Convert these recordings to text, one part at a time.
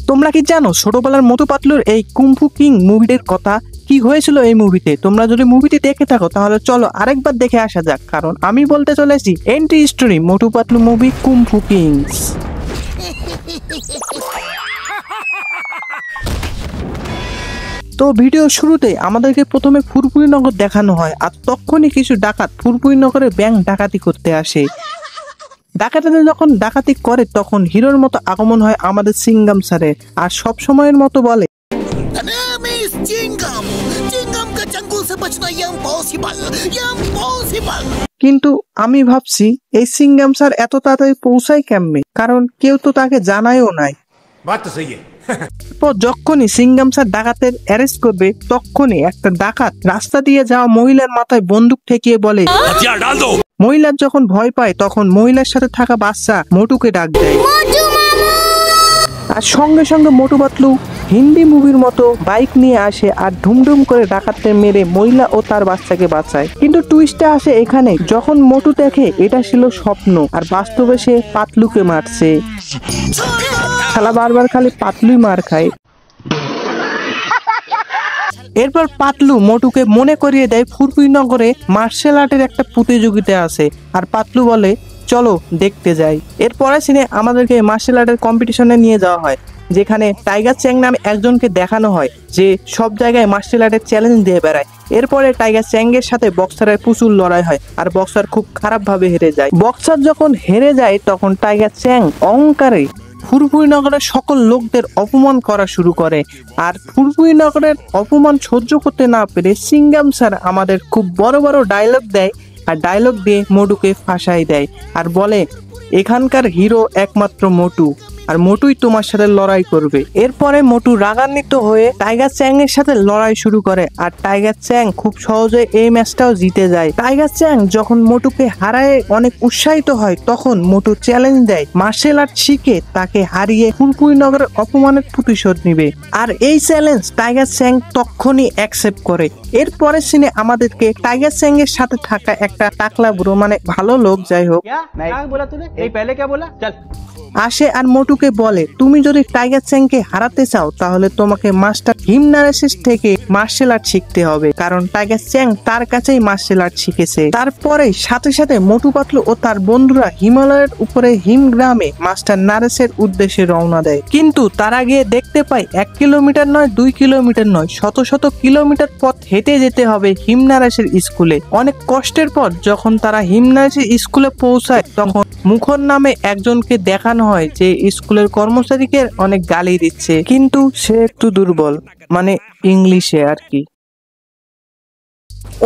তোমরা কি জানো ছোটবেলার মোটু পাতলুর এই কুম্ফু কিং মুভিটির কথা? কি হয়েছিল এই মুভিতে? তোমরা যদি মুভিটি দেখে থাকো তাহলে চলো আরেকবার দেখে আসা যাক, কারণ আমি বলতে চলেছি entry story Motu Patlu movie kung fu Kings. তো ভিডিও শুরুতে আমাদেরকে প্রথমে ফুরফুরি নগর দেখানো হয়, আর তখনই কিছু ডাকাত ফুরফুরি নগরে ব্যাংক ডাকাতি করতে আসে। ডাকাতেরা যখন ডাকাতি করে তখন হিরোর মতো আগমন হয় আমাদের সিঙ্গাম স্যারের, আর সব সময়ের মতো বলে কিন্তু আমি ভাবছি এই সিঙ্গাম স্যার এত তাড়াতাড়ি পৌঁছায় কেমনে, কারণ কেউ তো তাকে জানায়ও নাই। যখনই সিঙ্গাম স্যার ডাকাতের অ্যারেস্ট করবে তখনই একটা ডাকাত রাস্তা দিয়ে যাওয়া মহিলার মাথায় বন্দুক ঠেকিয়ে বলে। মহিলার যখন ভয় পায় তখন মহিলার সাথে থাকা বাচ্চা মোটুকে ডাক দেয়, আর সঙ্গে সঙ্গে মোটু পাতলু হিন্দি মুভির মতো বাইক নিয়ে আসে আর ধুমধুম করে ডাকাতদের মেরে মহিলা ও তার বাচ্চাকে বাঁচায়। কিন্তু টুইস্টে আসে এখানে, যখন মোটু দেখে এটা ছিল স্বপ্ন আর বাস্তবে সে পাতলুকে মারছে। শালা বারবার খালি পাতলুই মার খায়। এরপর পাতলু মোটুকে মনে করিয়ে দেয় ফুরফুরি নগরে মার্শাল আর্টের একটা প্রতিযোগিতা আছে, আর পাতলু বলে চলো দেখতে যাই। এরপরে সিনে আমাদেরকে মার্শাল আর্টের কম্পিটিশনে নিয়ে যাওয়া হয়, যেখানে টাইগার চ্যাং নামে একজনকে দেখানো হয় যে সব জায়গায় মার্শাল আর্টের চ্যালেঞ্জ দিয়ে বেড়ায়। এরপরে টাইগার চ্যাং এর সাথে বক্সারের প্রচুর লড়াই হয়, আর বক্সার খুব খারাপ ভাবে হেরে যায়। বক্সার যখন হেরে যায় তখন টাইগার চ্যাং অহংকারে ফুরফুরি নগরের সকল লোকদের অপমান করা শুরু করে, আর ফুরফুরি নগরের অপমান সহ্য করতে না পেরে সিঙ্গাম স্যার আমাদের খুব বড় বড় ডায়লগ দেয়, আর ডায়লগ দিয়ে মোটুকে ফাঁসাই দেয় আর বলে এখানকার হিরো একমাত্র মোটু, আর মোটুই তোমার সাথে লড়াই করবে। এরপরে মোটু রাগান্বিত হয়ে টাইগার চ্যাং এর সাথে লড়াই শুরু করে, আর টাইগার চ্যাং খুব সহজে এই ম্যাচটাও জিতে যায়। টাইগার চ্যাং যখন মোটুকে হারায় অনেক উৎসাহিত হয়, তখন মোটু চ্যালেঞ্জ দেয় মার্শাল আর্ট শিখে তাকে হারিয়ে ফুরফুরি নগরের অপমানের প্রতিশোধ নিবে, আর এই চ্যালেঞ্জ টাইগার চ্যাং তখনই অ্যাকসেপ্ট করে। এরপরের সিনে আমাদেরকে টাইগার চ্যাং এর সাথে থাকা একটা টাকলা বুড়ো, মানে ভালো লোক যাই হোক, আসে আর মোটুকে বলে তুমি যদি টাইগার চ্যাংকে হারাতে চাও তাহলে তোমাকে মাস্টার হিমনারেসিস থেকে মার্শাল আর্ট শিখতে হবে, কারণ টাইগার চ্যাং তার কাছেই মার্শাল আর্ট শিখেছে। তারপরে সাথে সাথে মোটু পাতলু ও তার বন্ধুরা হিমালয়ের উপরে হিম গ্রামে মাস্টার নারেসের উদ্দেশ্যে রওনা দেয়। কিন্তু তার আগে দেখতে পাই 1 কিলোমিটার নয় 2 কিলোমিটার নয় শত শত কিলোমিটার পথ হেঁটে যেতে হবে হিমনারেসের স্কুলে। অনেক কষ্টের পর যখন তারা হিমনারেসের স্কুলে পৌঁছায় তখন মুখর নামে একজনকে দেখানো হয় যে স্কুলের কর্মচারীকে অনেক গালি দিচ্ছে, কিন্তু সে একটু দুর্বল, মানে ইংলিশে আর কি।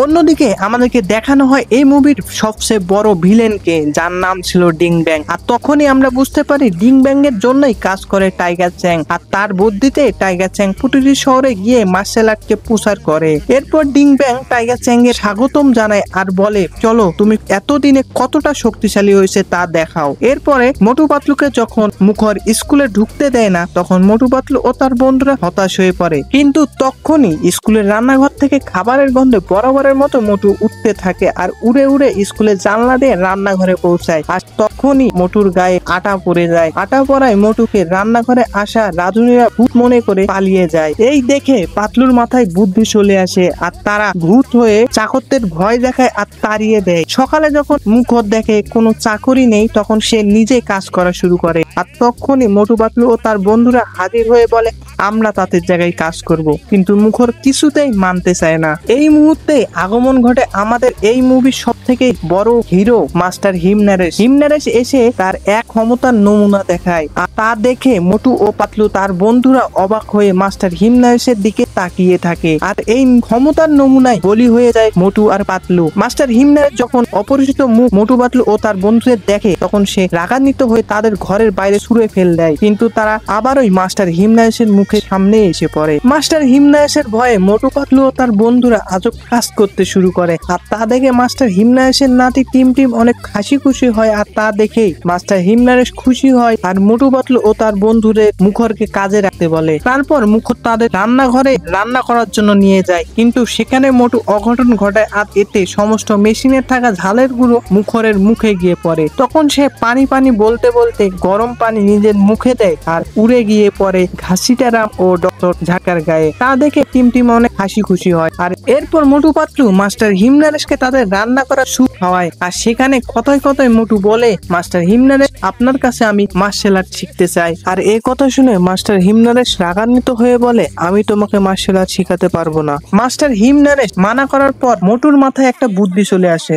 অন্যদিকে আমাদেরকে দেখানো হয় এই মুভির সবচেয়ে বড় ভিলেনকে, যার নাম ছিল ডিং ব্যাং, আর তখনই আমরা বুঝতে পারি ডিং ব্যাং এর জন্যই কাজ করে টাইগার চ্যাং, আর তার বুদ্ধিতে টাইগার চ্যাং প্রতিটি শহরে গিয়ে মার্শাল আর্টকে প্রচার করে। এরপর ডিং ব্যাং টাইগার চ্যাং এর স্বাগতম জানায় আর বলে চলো তুমি এতদিনে কতটা শক্তিশালী হয়েছে তা দেখাও। এরপরে মোটু পাতলুকে যখন মুখর স্কুলে ঢুকতে দেয় না তখন মোটু পাতলু ও তার বন্ধুরা হতাশ হয়ে পড়ে, কিন্তু তখনই স্কুলের রান্নাঘর থেকে খাবারের গন্ধে বরাবরের মতো মোটু উঠতে থাকে আর উড়ে উড়ে স্কুলের জানলা দিয়ে রান্নাঘরে পৌঁছায়, আর তখনই মোটুর গায়ে আটা পড়ে যায়। আটা পড়ায় মোটুকে রান্নাঘরে আসা রাঁধুনিরা ভূত মনে করে পালিয়ে যায়। এই দেখে পাতলুর মাথায় বুদ্ধি চলে আসে, আর তারা ভূত হয়ে চাকরদের ভয় দেখায় আর তাড়িয়ে দেয়। সকালে যখন মুখর দেখে কোনো চাকরি নেই তখন সে নিজে কাজ করা শুরু করে, আর তখনই মোটু পাতলু ও তার বন্ধুরা হাজির হয়ে বলে আমরা তাদের জায়গায় কাজ করব, কিন্তু মুখর কিছুতেই মানতে চায় না। এই মুহূর্তে আগমন ঘটে আমাদের এই মুভির সব থেকে বড় হিরো মাস্টার হিমনারেস। হিমনারেস এসে তার এক ক্ষমতার নমুনা দেখায়, আর তা দেখে মোটু ও পাতলু তার বন্ধুরা অবাক হয়ে মাস্টার হিমনারেসের দিকে তাকিয়ে থাকে, আর এই ক্ষমতার নমুনায় বলি হয়ে যায় মোটু আর পাতলু। মাস্টার হিমনারেস যখন অপরিচিত মুখ মোটু পাতলু ও তার বন্ধুদের দেখে তখন সে রাগান্বিত হয়ে তাদের ঘরের বাইরে ছুঁড়ে ফেল দেয়, কিন্তু তারা আবারই মাস্টার হিমনারেসের মুখের সামনে এসে পড়ে। মাস্টার হিমনারেসের ভয়ে মোটু পাতলু ও তার বন্ধুরা আজব কাজ করতে শুরু করে, আর তা দেখে মাস্টার হিমনারেস হিমনারেশের নাতি টিম টিম অনেক হাসি খুশি হয় আর তা দেখেই মাস্টার হিমনারেশ খুশি হয় আর মোটু পাতলু ও তার বন্ধুরে মুখরকে কাজে রাখতে বলে। তারপর মুখর তাদের রান্নাঘরে রান্না করার জন্য নিয়ে যায়, কিন্তু সেখানে মোটু অঘটন ঘটায় আর এতে সমস্ত মেশিনে থাকা ঝালের গুঁড়ো মুখরের মুখে গিয়ে পড়ে। তখন সে পানি পানি বলতে বলতে গরম পানি নিজের মুখে দেয় আর উড়ে গিয়ে পড়ে ঘাসিটারাম ও ডক্টর ঝাঁকার গায়ে। তা দেখে টিম টিম অনেক হাসি খুশি হয় আর এরপর মোটু পাতলু মাস্টার হিমনারেশকে তাদের রান্না করার সুখ খাওয়ায়। আর সেখানে কথায় কথায় মোটু বলে, মাস্টার হিমনারেশ, আপনার কাছে আমি মার্শাল আর্ট শিখতে চাই। আর এই কথা শুনে মাস্টার হিমনারেশ রাগান্বিত হয়ে বলে, আমি তোমাকে মার্শাল আর্ট শিখাতে পারবো না। মাস্টার হিমনারেশ মানা করার পর মোটুর মাথায় একটা বুদ্ধি চলে আসে।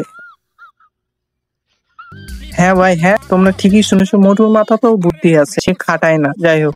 হ্যাঁ ভাই হ্যাঁ, তোমরা ঠিকই শুনেছো, মোটুর মাথাতেও বুদ্ধি আছে, সে খাটায় না। যাই হোক,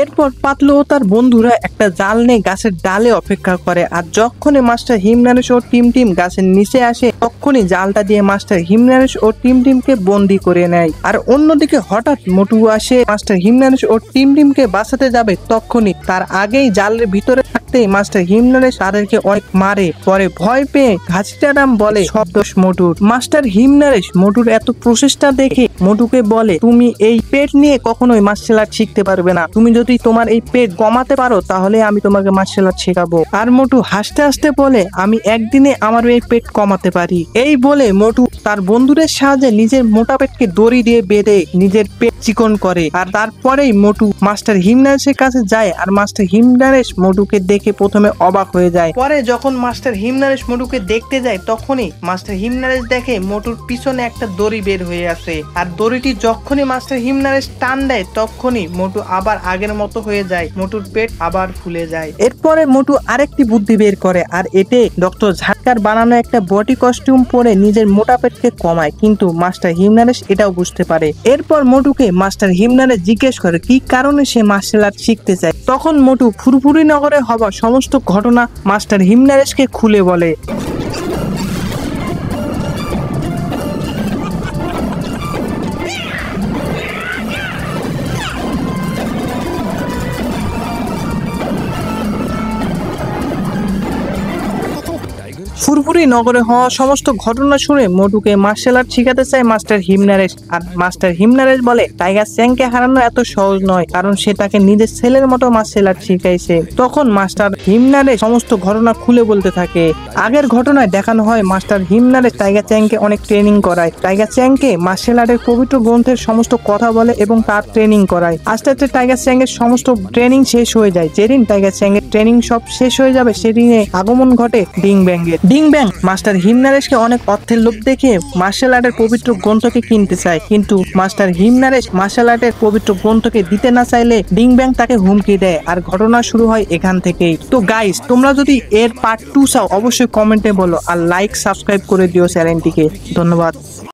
এরপর পাতলু ও তার বন্ধুরা একটা জাল নিয়ে গাছের ডালে অপেক্ষা করে আর যখনই মাস্টার হিমনারেশ ও টিম টিম গাছের নিচে আসে তখনই জালটা দিয়ে মাস্টার হিমনারেশ ও টিম টিমকে বন্দি করে নেয়। আর অন্যদিকে হঠাৎ মোটু আসে মাস্টার হিমনারেশ ও টিম টিমকে বাঁচাতে যাবে, তখনই তার আগেই জালের ভিতরে থাকতেই মাস্টার হিমনারেশ তাদেরকে অনেক মারে। পরে ভয় পেয়ে ঘাসিটারাম বলে, সব দোষ মোটুর। মাস্টার হিমনারেশ মোটুর এত প্রচেষ্টা দেখে মোটুকে বলে, তুমি এই পেট নিয়ে কখনোই মার্শাল আর্ট শিখতে পারবে না, তুমি যদি তোমার এই পেট কমাতে পারো তাহলে আমি তোমাকে মার্শাল আর্ট শেখাবো। আর মোটু হাসতে হাসতে বলে, আমি একদিনে আমার এই পেট কমাতে পারি। এই বলে মোটু তার বন্ধুদের সাহায্যে নিজের মোটা পেটকে দড়ি দিয়ে বেঁধে নিজের পেট চিকন করে। আর তারপরেই মোটু মাস্টার হিমনারেশের কাছে যায় আর মাস্টার হিমনারেশ মোটুকে দেখে প্রথমে অবাক হয়ে যায়। পরে যখন মাস্টার হিমনারেশ মোটুকে দেখতে যায় তখনই মাস্টার হিমনারেশ দেখে মোটুর পিছনে একটা দড়ি বের হয়ে আসে। আর দড়িটি যখনই মাস্টার হিমনারেশ টান দেয় তখনই মোটু আবার আগের মতো হয়ে যায়, মোটুর পেট আবার ফুলে যায়। এরপরে মোটু আরেকটি বুদ্ধি বের করে আর এতে ডক্টর ঝাটকার বানানো একটা বডি কস্টিউম পরে নিজের মোটা পেটকে কমায়, কিন্তু মাস্টার হিমনারেশ এটাও বুঝতে পারে। এরপর মোটুকে মাস্টার হিমনারেশ জিজ্ঞেস করে কি কারণে সে মার্শাল আর্ট শিখতে চায়। তখন মোটু ফুরফুরি নগরে হওয়া সমস্ত ঘটনা মাস্টার হিমনারেশকে খুলে বলে। ফুরফুরি নগরে হওয়া সমস্ত ঘটনা শুনে মোটুকে মার্শাল আর্ট শিখাতে চায় মাস্টার হিমনারেশ। আর মাস্টার হিমনারেশ বলে, টাইগার চ্যাংকে হারানো এত সহজ নয়, কারণ সে তাকে নিজের ছেলের মতো মার্শাল আর্ট শিখাইছে। তখন মাস্টার হিমনারেশ সমস্ত ঘটনা খুলে বলতে থাকে। আগের ঘটনায় দেখানো হয় মাস্টার হিমনারেশ টাইগার চ্যাংকে অনেক ট্রেনিং করায়, টাইগার চ্যাংকে মার্শাল আর্টের পবিত্র গ্রন্থের সমস্ত কথা বলে এবং তার ট্রেনিং করায়। আস্তে আস্তে টাইগার চ্যাংয়ের সমস্ত ট্রেনিং শেষ হয়ে যায়। যেদিন টাইগার চ্যাংয়ের ট্রেনিং সব শেষ হয়ে যাবে সেদিনে আগমন ঘটে ডিং ব্যাংয়ের। ডিং ব্যাং মাস্টার হিমনারেশকে অনেক অর্থের লোভ দেখে মার্শাল আর্টের পবিত্র গ্রন্থকে কিনতে চায়, কিন্তু মাস্টার হিমনারেশ মার্শাল আর্টের পবিত্র গ্রন্থকে দিতে না চাইলে ডিং ব্যাং তাকে হুমকি দেয়। আর ঘটনা শুরু হয় এখান থেকেই। তো গাইস, তোমরা যদি এর পার্ট 2 চাও অবশ্যই কমেন্টে বলো আর লাইক সাবস্ক্রাইব করে দিও চ্যানেলটিকে। ধন্যবাদ।